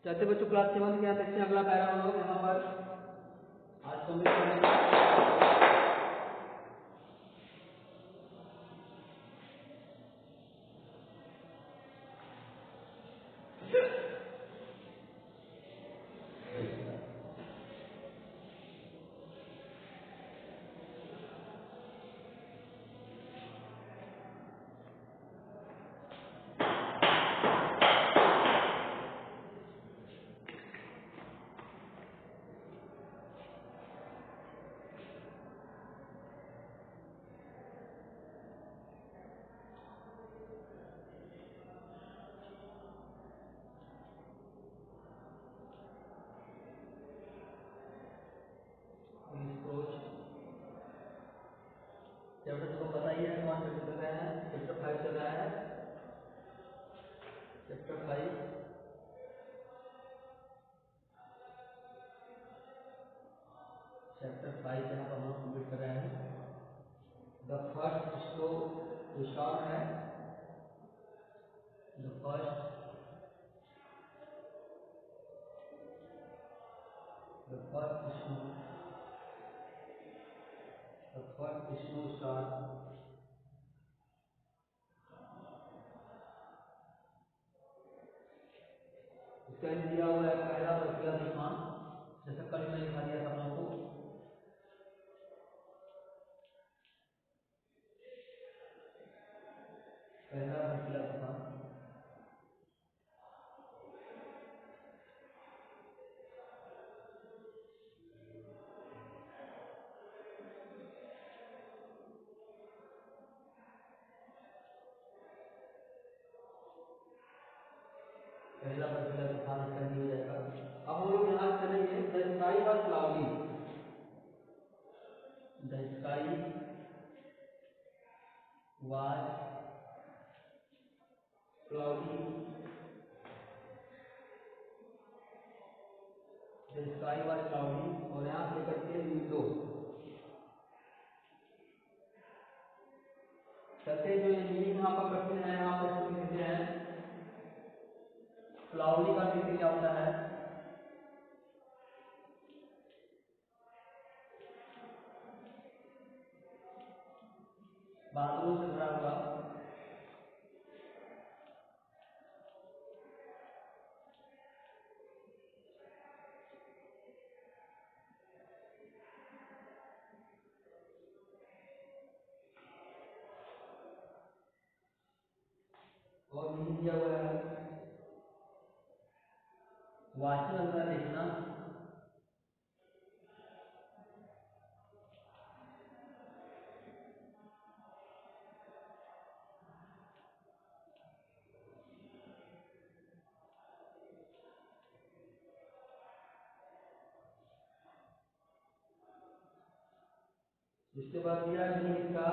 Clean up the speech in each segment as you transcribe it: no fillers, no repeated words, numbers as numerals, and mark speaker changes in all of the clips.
Speaker 1: चलते बच्चों क्लास 7 के यहाँ देखते हैं अगला पैरा हम लोग यहाँ पर आज कंप्लीट चैप्टर को पता ही है कौन चैप्टर चल रहा है। चैप्टर 5 चल रहा है। चैप्टर 5 यहाँ पर हम लोग कंप्लीट कर रहे हैं। द फर्स्ट स्टोर है द फर्स्ट स्नो स्टार इसका दिया हुआ है पहला बर्फीला तूफान, जैसा कल मैंने दिखा दिया था हम लोगों को। पहला बर्फीला तूफान इसका नहीं हो जाएगा। अब हम लोग यहाँ चलेंगे the sky was cloudy. The sky was cloudy और यहाँ पे करते हैं विंडो। कहते जो मीनिंग यहाँ पर करते हैं, यहाँ पर इसको लिखते हैं क्लाउडी का मीनिंग क्या होता है। बादलों से भरा हुआ। और मीनिंग क्या हुआ है वाचन अंदर लिखना। इसके बाद दिया मीनिंग इसका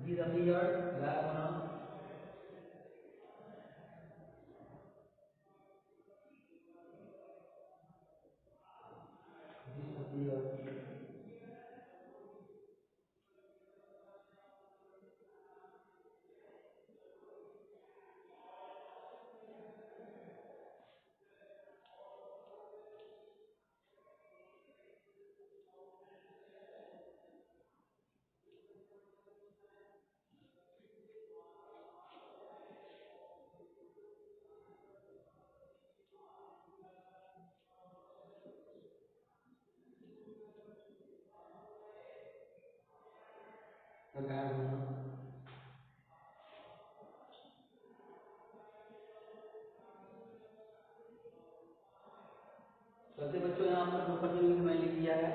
Speaker 1: disappeared गायब होना। गायब होना। चलते बच्चों यहाँ पर जो मीनिंग मैंने लिख दिया है,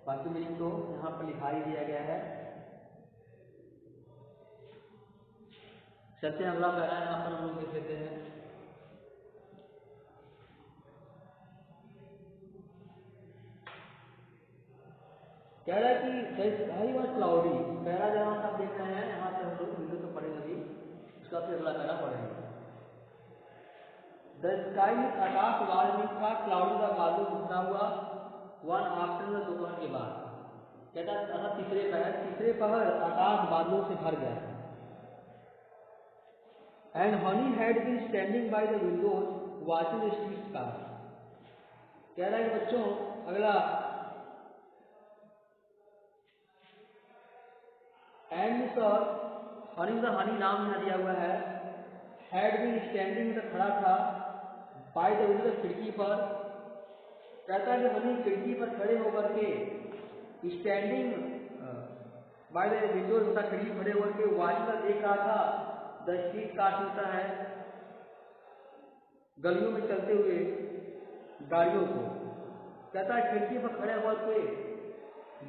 Speaker 1: बाकी मीनिंग तो यहाँ पर लिखा ही दिया गया है। चलते हैं अगला पैरा यहाँ पर हम लोग देख लेते हैं। कह रहा है कि the sky was cloudy. Para जहाँ से आप देख रहे हैं यहाँ से हम लोग वीडियो तो पढ़ेंगे अभी, उसका फिर अगला पैरा पढ़ेंगे। द स्काई आकाश वाल में था क्लाउडी का बादल घुसा हुआ वन आफ्टरनून दोपहर के बाद। कहता था तीसरे पहर आकाश बादलों से भर गया था। And Honey had been standing by the windows watching the street car. कह रहा है कि बच्चों अगला एंड सर हनी का हनी नाम यहाँ दिया हुआ है। हैड बीन स्टैंडिंग तो खड़ा था बाय द विंडो खिड़की पर। कहता है कि हनी खिड़की पर खड़े होकर के स्टैंडिंग बाय द विंडो होता खिड़की खड़े होकर के वाचिंग का देख रहा था द स्ट्रीट कार होता है गलियों में चलते हुए गाड़ियों को। कहता है खिड़की पर खड़े होकर के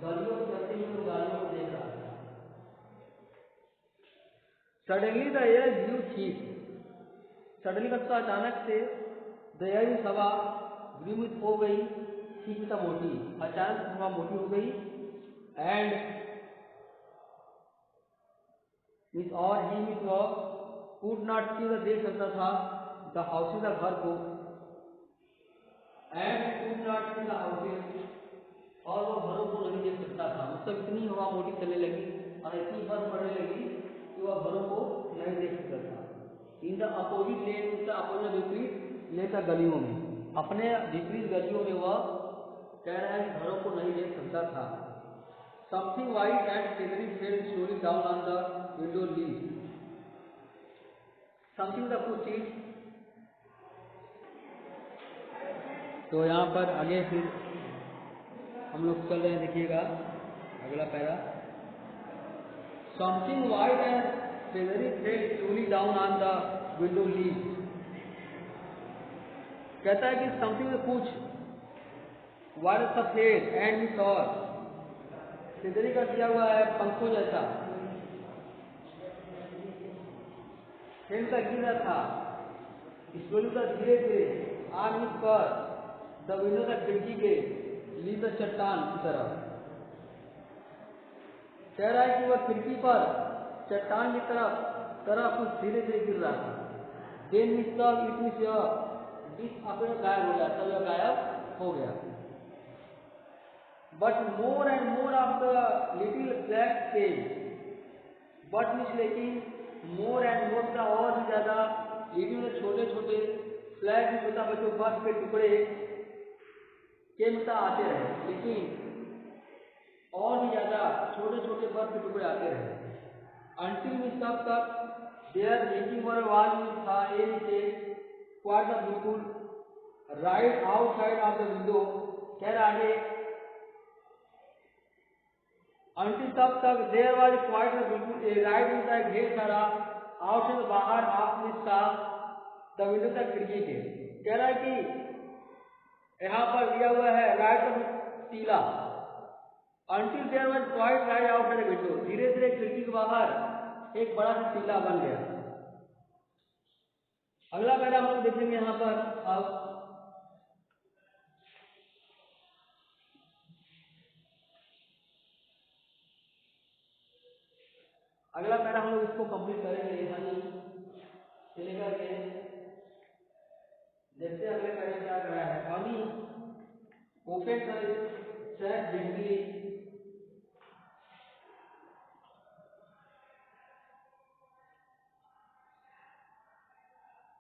Speaker 1: गलियों में चलते हुए गाड़ियों को देख रहा था। Suddenly the air grew thick. Suddenly मतलब अचानक से द एयर हवा ग्रू हो गई थिक मतलब मोटी। अचानक हवा मोटी हो गई एंड मिस और he miss could not see the देख सकता था द हाउसेज द घर को and could not see the houses और वो घरों को नहीं देख सकता था। मतलब इतनी हवा मोटी चलने लगी और इतनी बर्फ पड़ने लगी कि वह घरों को नहीं देख सकता था। इन द अपोजिट लेन उसका अपोजिट विपरीत लेन था गलियों में अपने विपरीत गलियों में वह कह रहा है कि घरों को नहीं देख सकता था। Something white and feathery fell slowly down on the window ledge. Something का कुछ चीज। तो यहाँ पर आगे फिर हम लोग चल रहे हैं, देखिएगा अगला para. Something white and feathery fell slowly down on the window ledge. कहता है कि समथिंग कुछ वाइट सफेद एंड सौर feathery का दिया हुआ है पंखों जैसा फेल तक गिरा था स्लोली का धीरे धीरे आग इस पर द विंडो का खिड़की के ली द चट्टान की तरफ। कह रहा है कि वह खिड़की पर चट्टान की तरफ कुछ धीरे धीरे गिर रहा था। देन मिस अपने गायब हो गया, तब यह गायब हो गया। But more and more of the little flag came. But miss लेकिन मोर एंड मोर का और भी ज्यादा लिटिल छोटे छोटे फ्लैग छोटा बच्चों बर्फ के टुकड़े के मतलब आते रहे, लेकिन और भी ज्यादा छोटे छोटे बर्फ के टुकड़े आते रहे। अंटिल में तब तक देयर मीटिंग और आवाज में था ये नीचे क्वार्ट बिल्कुल right outside of the window. कह रहा है अंटिल तब तक देयर वाज क्वाइट बिल्कुल राइट होता है ढेर सारा आउटसाइड बाहर ऑफ इसका द विंडो तक खिड़की के। कह रहा है कि यहाँ पर दिया हुआ है राइट टीला until there was quite white outside window. धीरे धीरे खिड़की के बाहर एक बड़ा सा टीला बन गया। अगला पैरा हम लोग देखेंगे यहाँ पर। अब अगला पैरा हम लोग इसको कंप्लीट करेंगे हनी लेकर के। देखते हैं अगले पैरे क्या कर रहा है। Honey open set gently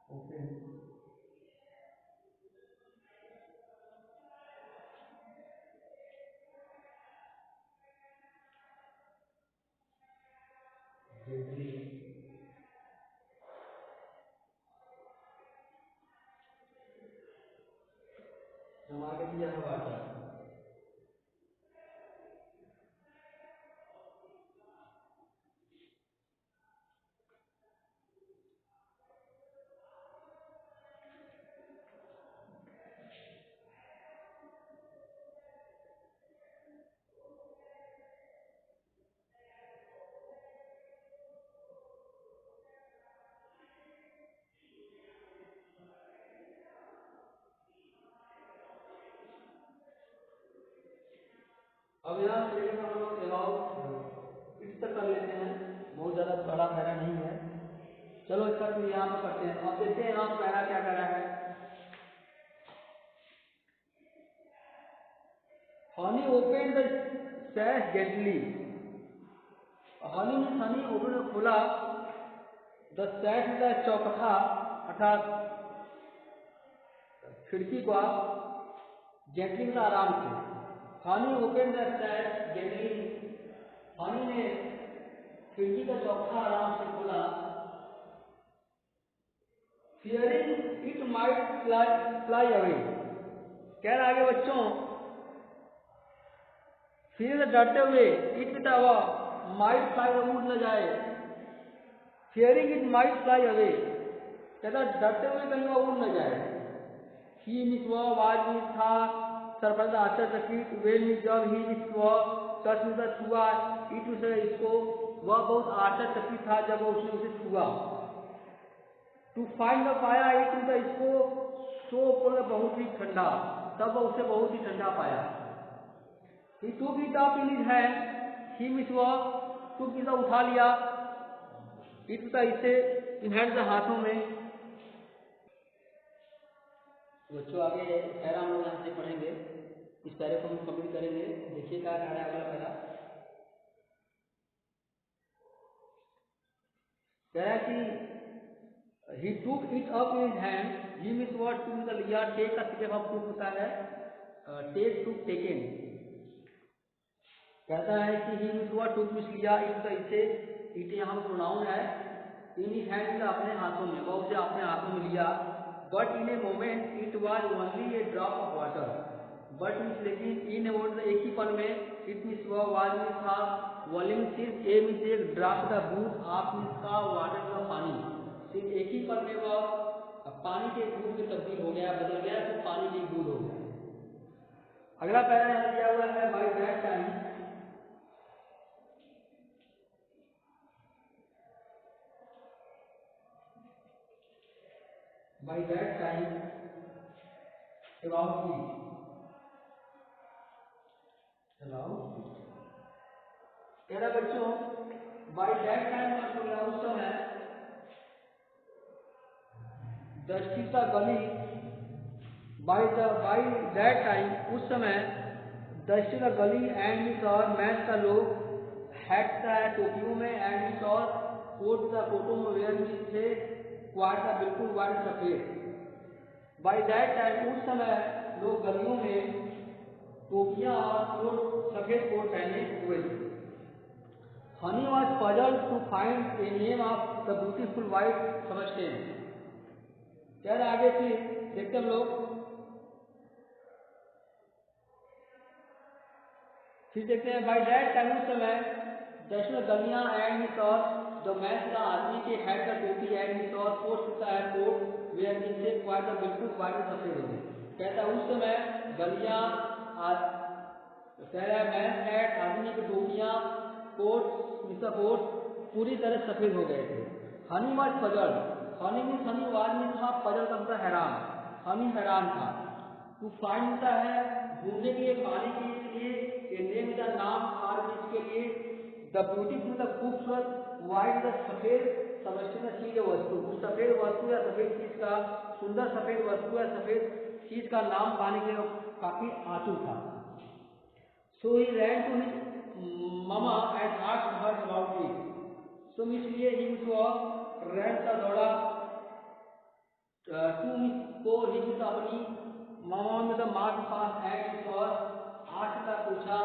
Speaker 1: open हमारे दिया है वाटर। अब यहाँ से लेकर हम लोग अबाउट इस तक कर लेते हैं, बहुत ज़्यादा बड़ा पैरा नहीं है। चलो इसका फिर यहाँ पर करते हैं। अब देखते हैं यहाँ पैरा क्या कर रहा है। Honey open the सैश gently. Honey ने हनी ओपन खोला द सैश द चौकठा अर्थात खिड़की को जेंटली मतलब आराम से। Honey open the सैश gently. Honey ने खिड़की का चौकठा आराम से खोला। Fearing it might fly away. कह रहा आगे बच्चों, फिर डरते हुए इट पिता हुआ माइट फ्लाई उड़ न जाए। Fearing it might fly away, कहता डरते हुए कहीं वह उड़ न जाए। ही मिस वह वाज मिस था सरपंच आश्चर्यचकित। वेल मिस जब ही मिस वह टच में छुआ इट उसे इसको, वह बहुत आश्चर्यचकित था जब उसने उसे छुआ। टू फाइंड द पाया इट उसे इसको सो बहुत ही ठंडा, तब उसे बहुत ही ठंडा पाया। ही टू की top in his hand. He miss वह टू की उठा लिया इट उसे इसे इन हैंड हाथों में। बच्चों आगे पैरा हम लोग यहाँ से पढ़ेंगे, इस पैरे को हम कंप्लीट करेंगे। देखिए क्या कह रहा है अगला पैरा। कह रहा है कि he took it up in his hand. He means what to the लिया। take का सिर्फ आपको होता है take to taken। कहता है कि he means what took means लिया it का इसे, it यहाँ प्रोनाउन है। in his hand अपने हाथों में, वह उसे अपने हाथों में लिया। but in a moment it was only a drop of water। but means लेकिन in a word एक ही पल में it means वह was means था, वॉल्यूम सिर्फ a means एक ड्रॉप का बूंद, आप means का वाटर का पानी, सिर्फ एक ही पल में वह पानी के बूंद में तब्दील हो गया, बदल गया, तो पानी की बूंद हो गया। अगला पैरा यहाँ दिया हुआ है by that time. By that time about it. कह रहा बच्चों बाय दैट टाइम उस समय दृष्टि का गली। बाय दैट टाइम उस समय दृष्टि का गली एंड मिस और मैच का लोग हैट का है टोपियों में, एंड मिस और कोट का कोटों में वेयर मिस थे क्वाइट का बिल्कुल वाइट सफेद। बाय दैट टाइम उस समय लोग गलियों में टोपियां और कोट सफेद कोट पहने हुए थे। Honey was puzzled to find a name of the beautiful white substance. कह रहे आगे फिर देखते हम लोग, फिर देखते हैं बाय दैट टाइम उस समय दर्शन गलियां एंड मिस और जो मैच का आदमी के हेड का टोपी एंड मिस और कोट होता है कोट वे नीचे क्वाइट का बिल्कुल वाइट सफेद हो गए। कहता है उस समय गलियां कह रहा है मैच हेड आदमी की टोपियां कोट मिस कोट पूरी तरह सफेद हो गए थे। Honey was puzzle. Honey means Honey was means था, पजल का मतलब हैरान। हनी हैरान था। टू फाइंड होता है ढूंढने के लिए, पाने के लिए, ए नेम का नाम और इसके लिए, द ब्यूटीफुल द खूबसूरत, वाइट द सफेद, समझते ना चीज वस्तु, उस सफेद वस्तु या सफेद चीज का, सुंदर सफेद वस्तु या सफेद चीज का नाम पाने के लिए काफी आतुर था। So he ran to his mama and asked her about it. So इसलिए ही उसको रैन का दौड़ा टू को ही अपनी मामा में द माँ के पास एंड और आस्क्ड का पूछा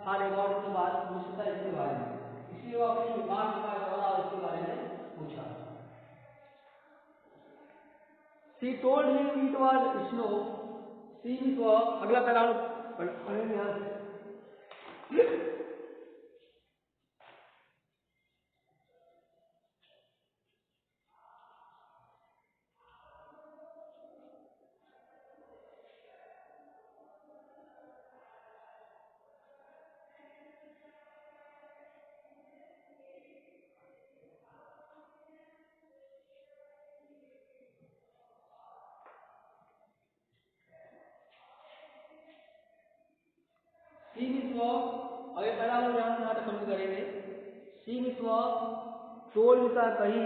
Speaker 1: हर अबाउट के बाद पूछता इसके बारे में, इसलिए वो अपनी माँ के पास दौड़ा और इसके बारे में पूछा। She told him it was snow. She was अगला पैराग्राफ पढ़ेंगे यहाँ से। सी मिस वो अगर पहला लोग यहाँ से यहाँ तक कंप्लीट करेंगे। सी मिस वो टोल्ड का कही,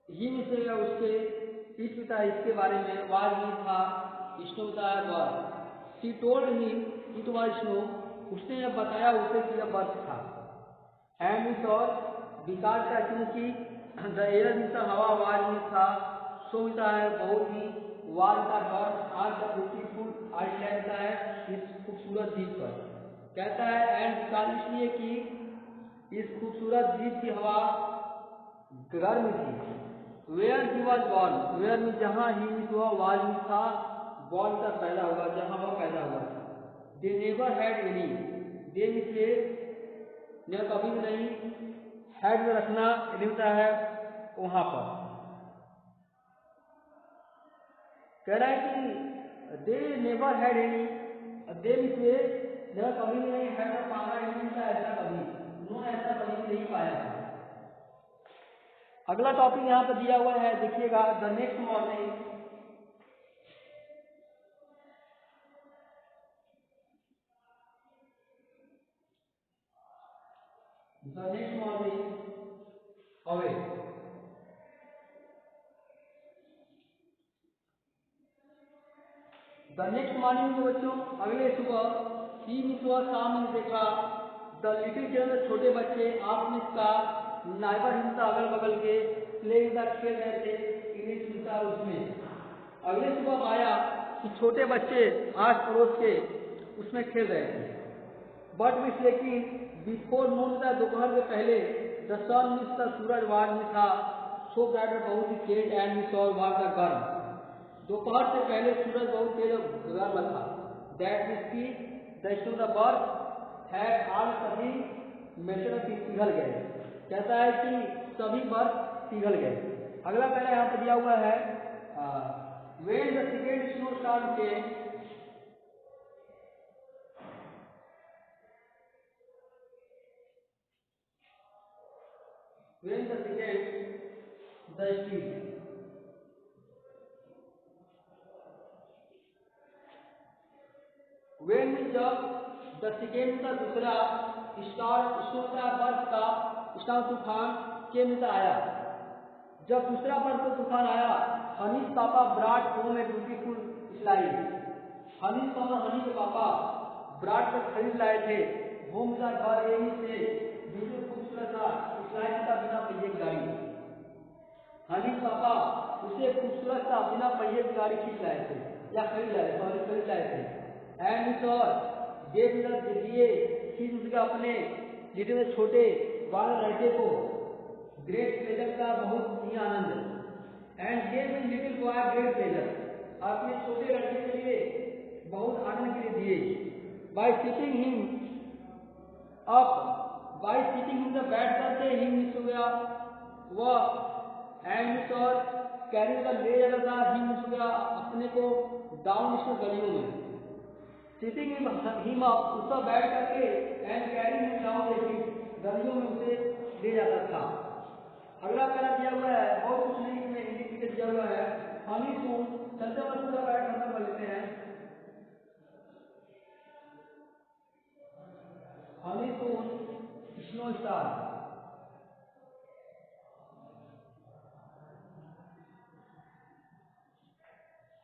Speaker 1: ही मिस उसके इस पिता इसके बारे में, वाज मिस था, इसको बताया was. She told him it was snow, उसने यह बताया उसे कि यह बर्फ था। एंड इट और विकास का क्योंकि द एयर मिलता हवा वाज में था, सो मिलता है बहुत ही वाज का गर्म आज का ब्यूटीफुल आइलैंड का है इस खूबसूरत द्वीप पर। कहता है एंड विकास इसलिए कि इस खूबसूरत द्वीप की हवा गर्म थी। Where he was born, where में जहाँ ही हुआ वाज में था, बॉर्न का पैदा हुआ, जहाँ वह पैदा हुआ था। दे नेवर हैड एनी, दे से ने कभी भी नहीं, हैड में रखना मिलता है वहाँ पर। कह रहा है कि दे नेवर हैड एनी, दे से नेवर कभी भी नहीं, हैड का पाना नहीं मिलता ऐसा कभी, उन्होंने ऐसा कभी भी नहीं पाया था। अगला टॉपिक यहाँ पर दिया हुआ है, देखिएगा the next morning. The next morning away, the next morning के बच्चों अगले सुबह ही सुबह शाम ने देखा द लिटिल चिल्ड्रन छोटे बच्चे आपने इसका नाइबर हिंसा अगल बगल के प्लेइंग द खेल रहे थे इंग्लिश हिंसा उसमें। अगले सुबह आया कि छोटे बच्चे आस पड़ोस के उसमें खेल रहे थे। बट मिस लेकिन बिफोर नून था दोपहर के पहले द सन मिस का सूरज वार में था, सो ब्राइट बहुत ही तेज एंड मिस और वार का गर्म, दोपहर से पहले सूरज बहुत तेज और गर्म था। दैट मिस की द स्नो द बर्फ है आग सभी मेल्टेड पिघल गए। कहता है कि सभी बर्फ पिघल गए। अगला पहला यहाँ पर दिया हुआ है when the second snowstorm came, when the second the speed, when जब the second का दूसरा स्नो का बर्फ का स्नो तूफान के मिलता आया, जब दूसरा बर्फ का तूफान आया, Honey's papa brought home a beautiful slide, Honey's papa Honey के पापा ब्राट पर खरीद लाए थे होम का घर यही से बिल्कुल खूबसूरत था स्लाइड का बिना पहिए की गाड़ी। हनीश पापा उसे खूबसूरत था बिना पहिए की गाड़ी खींच लाए थे या खरीद लाए थे। एंड सर देव दिए फिर उसके अपने जितने छोटे बाल लड़के को ग्रेट प्लेजर का बहुत ही आनंद, and gave little boy great pleasure, अपने छोटे लड़के के लिए बहुत आनंद के लिए दिए। Bye sitting him up, bye sitting him the बैठ करके हिम मिस हो गया वह, एंड मिस और कैरी का ले जाता था हिम मिस हो गया अपने को डाउन इसमें गलियों में। सिटिंग हिम अप उसका बैठ करके एंड कैरी हिम डाउन गलियों में उसे ले जाता था। अगला पैरा दिया हुआ है, बहुत कुछ नहीं इसमें इंडिकेटर दिया हुआ है। हनी सून चलते हुए पूरा पैरा खत्म कर लेते हैं। Honey soon snow star,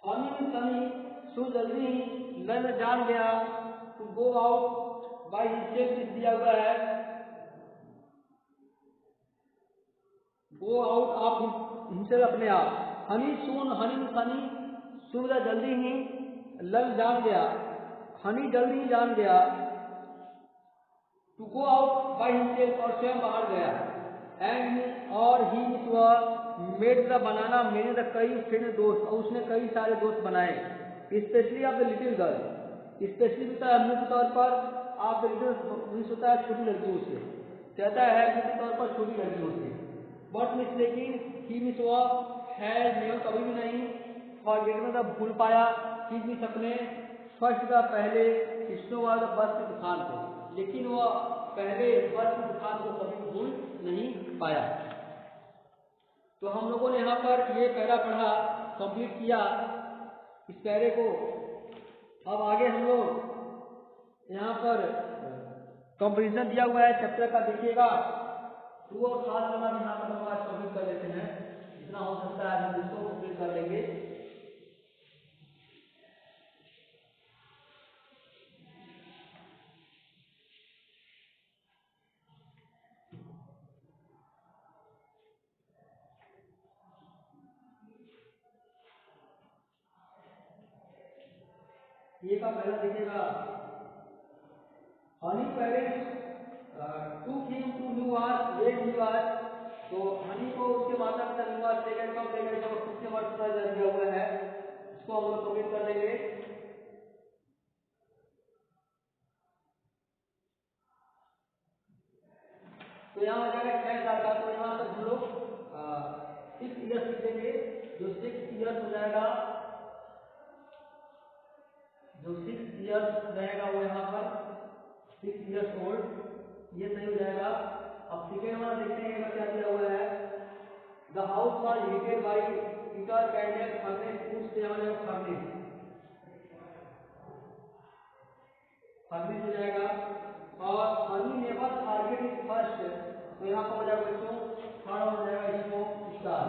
Speaker 1: Honey sunny so जल्दी ही लर्न जान गया to go out by himself दिया हुआ है, गो आउट आप हिमसेल्फ अपने आप। हनी सून हनी सनी सुविधा जल्दी ही लर्न जान गया, हनी जल्दी ही जान गया to go out by himself और स्वयं बाहर गया। एंड और ही मेड द बनाना मेरे द कई फ्रेंड दोस्त, और उसने कई सारे दोस्त बनाए। Specially of the little girl, specially होता है मुख्य तौर पर आप लिटिल होता है छोटी लड़कियों से, कहता है मुख्य तौर पर छोटी लड़कियों से। बट मिस लेकिन ही मिस है नेवर कभी भी नहीं फॉरगेट में भूल पाया ही मिस अपने फर्स्ट का पहले स्नो वाला बर्फ के तूफान को, लेकिन वह पहले बर्फ के तूफान को कभी भूल नहीं पाया। तो हम लोगों ने यहाँ पर ये पैरा पढ़ा कंप्लीट किया इस पैरे को। अब आगे हम लोग यहाँ पर कंपैरिजन दिया हुआ है चैप्टर का, देखिएगा ट्रू और खास वाला भी यहाँ पर हम आज कंप्लीट कर लेते हैं, जितना हो सकता है हम इसको कंप्लीट कर लेंगे। ये का पहला दिखेगा Honey parents took him to Newark, where he was। तो हनी को उसके माता पिता न्यूयॉर्क ले गए, कब ले गए, जब 50 वर्ष का दिया हुआ है। इसको हम लोग कंप्लीट कर लेंगे। तो यहाँ आ जाएगा 6 साल का, तो यहाँ तक हम लोग 6 ईयर्स लिखेंगे। जो 6 ईयर्स हो जाएगा, जो 6 ईयर्स रहेगा वो यहाँ पर 6 ईयर्स ओल्ड, ये सही हो जाएगा। अब सेकेंड वाला देखते हैं क्या दिया हुआ है। The house was heated by heater candle furnace, food से हमारे फर्नेस हो जाएगा। और Honey never target is first, तो यहाँ पर हो जाएगा बच्चों थर्ड हो जाएगा इसको स्टार।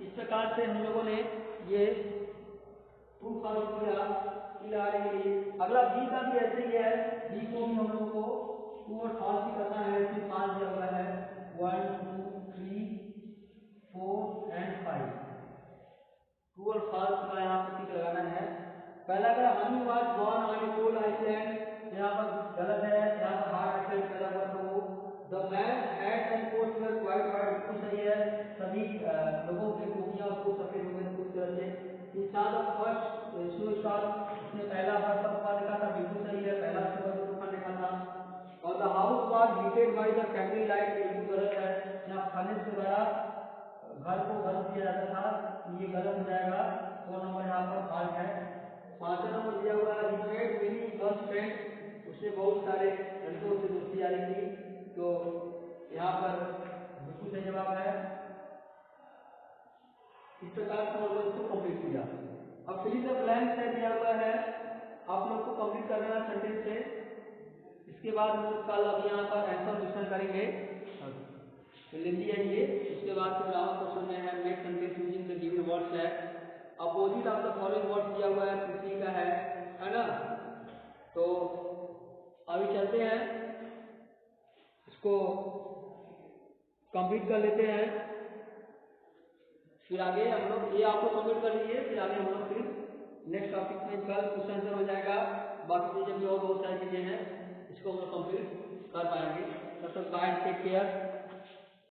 Speaker 1: इस प्रकार से हम लोगों ने ये ट्रू फॉल्स किया। अगला बी का भी ऐसे ही है। बी को भी हम लोगों को ट्रू और फॉल्स ही करना है। इसमें 5 दिया हुआ है, 1 2 3 4 एंड 5। ट्रू और फॉल्स का यहाँ पर टिक लगाना है। पहला का Honey was born on A cold island, यहाँ पर गलत है। यहाँ पर हार्ड आइलैंड पैदा हुआ था वो। The man hat and coat were quite white, बिल्कुल सही है। सभी लोगों के टोपियां उसको सफेद हो गए पूरी तरह से। इंसान द फर्स्ट स्नो स्टॉर्म, उसने पहला बर्फ का तूफान देखा था, बिल्कुल सही है। पहला बर्फ का तूफान देखा था। और the house was heated by the candle light, ये भी गलत है। यहाँ फर्नेस के द्वारा घर को गर्म किया जाता था, ये गलत हो जाएगा। 4 नंबर यहाँ पर फॉल्ट है। 5वां नंबर दिया हुआ है, he made many girl friends, उसने बहुत सारे लड़कों से दोस्ती यारी की, तो यहाँ पर बिल्कुल सही जवाब है। इस प्रकार से हम लोग इसको कंप्लीट किया। अब फिल इन द ब्लैंक्स है दिया हुआ है, आप लोग को कंप्लीट कर देना सेंटेंस से। इसके बाद हम लोग कल अभी यहाँ पर आंसर क्वेश्चन करेंगे, तो ले लिया ये। उसके बाद फिर ग्रामर क्वेश्चन में है make sentence using the given words है। Opposite of the following words दिया हुआ है, पृथ्वी का है ना। तो अभी चलते हैं, इसको कंप्लीट कर लेते हैं। फिर आगे हम लोग ये आपको कंप्लीट कर लीजिए, फिर आगे हम लोग फिर नेक्स्ट टॉपिक में कल क्वेश्चन आंसर हो जाएगा। बाकी चीजें भी और बहुत सारी चीजें हैं, इसको हम लोग कंप्लीट कर पाएंगे। तब तक बाय, टेक केयर।